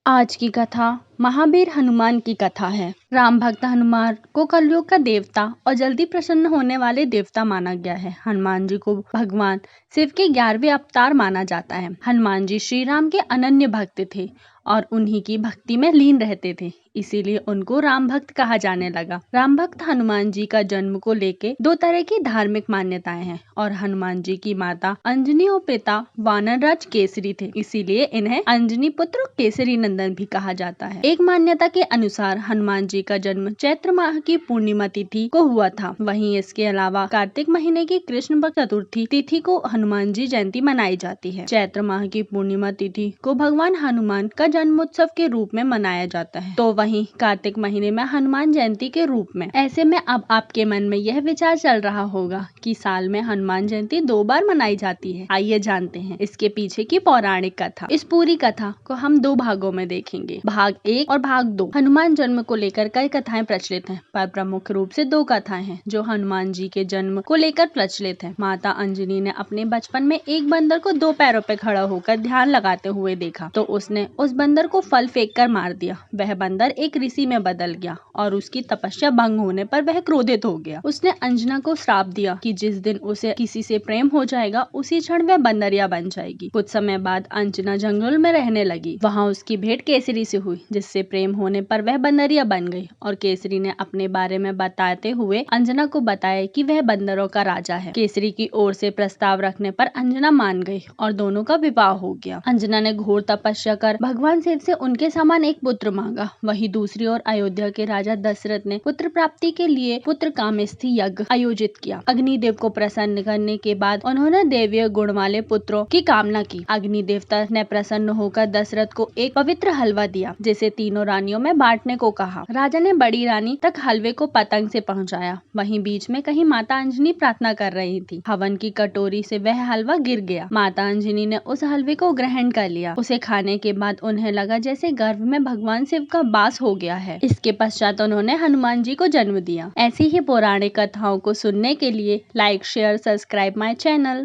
आज की कथा महावीर हनुमान की कथा है। राम भक्त हनुमान को कलयुग का देवता और जल्दी प्रसन्न होने वाले देवता माना गया है। हनुमान जी को भगवान शिव के 11वें अवतार माना जाता है। हनुमान जी श्री राम के अनन्य भक्त थे और उन्हीं की भक्ति में लीन रहते थे, इसीलिए उनको राम भक्त कहा जाने लगा। राम भक्त हनुमान जी का जन्म को लेके दो तरह की धार्मिक मान्यताएं हैं और हनुमान जी की माता अंजनी और पिता वानरराज केसरी थे, इसीलिए इन्हें अंजनी पुत्र केसरी नंदन भी कहा जाता है। एक मान्यता के अनुसार हनुमान जी का जन्म चैत्र माह की पूर्णिमा तिथि को हुआ था। वहीं इसके अलावा कार्तिक महीने की कृष्ण पक्ष चतुर्थी तिथि को हनुमान जी जयंती मनाई जाती है। चैत्र माह की पूर्णिमा तिथि को भगवान हनुमान का जन्मोत्सव के रूप में मनाया जाता है, तो वहीं कार्तिक महीने में हनुमान जयंती के रूप में। ऐसे में अब आपके मन में यह विचार चल रहा होगा कि साल में हनुमान जयंती 2 बार मनाई जाती है। आइए जानते हैं इसके पीछे की पौराणिक कथा। इस पूरी कथा को हम 2 भागों में देखेंगे, भाग 1 और भाग 2। हनुमान जन्म को लेकर कई कथाएं प्रचलित हैं, पर प्रमुख रूप से 2 कथाएं हैं जो हनुमान जी के जन्म को लेकर प्रचलित है। माता अंजनी ने अपने बचपन में एक बंदर को 2 पैरों पर खड़ा होकर ध्यान लगाते हुए देखा, तो उसने उस बंदर को फल फेंक कर मार दिया। वह बंदर एक ऋषि में बदल गया और उसकी तपस्या भंग होने पर वह क्रोधित हो गया। उसने अंजना को श्राप दिया कि जिस दिन उसे किसी से प्रेम हो जाएगा उसी क्षण वह बंदरिया बन जाएगी। कुछ समय बाद अंजना जंगल में रहने लगी। वहाँ उसकी भेंट केसरी से हुई, जिससे प्रेम होने पर वह बंदरिया बन गई और केसरी ने अपने बारे में बताते हुए अंजना को बताया कि वह बंदरों का राजा है। केसरी की ओर से प्रस्ताव रखने पर अंजना मान गई और दोनों का विवाह हो गया। अंजना ने घोर तपस्या कर भगवान शिव से उनके समान एक पुत्र मांगा। वहीं दूसरी ओर अयोध्या के राजा दशरथ ने पुत्र प्राप्ति के लिए पुत्र कामेष्ठी यज्ञ आयोजित किया। अग्निदेव को प्रसन्न करने के बाद उन्होंने दैवीय गुण वाले पुत्रों की कामना की। अग्नि देवता ने प्रसन्न होकर दशरथ को एक पवित्र हलवा दिया, जिसे तीनों रानियों में बांटने को कहा। राजा ने बड़ी रानी तक हलवे को पतंग से पहुंचाया। वहीं बीच में कहीं माता अंजनी प्रार्थना कर रही थी। हवन की कटोरी से वह हलवा गिर गया। माता अंजनी ने उस हलवे को ग्रहण कर लिया। उसे खाने के बाद उन्हें लगा जैसे गर्भ में भगवान शिव का वास हो गया है। इसके पश्चात उन्होंने हनुमान जी को जन्म दिया। ऐसी ही पौराणिक कथाओं को सुनने के लिए like, share, subscribe my channel.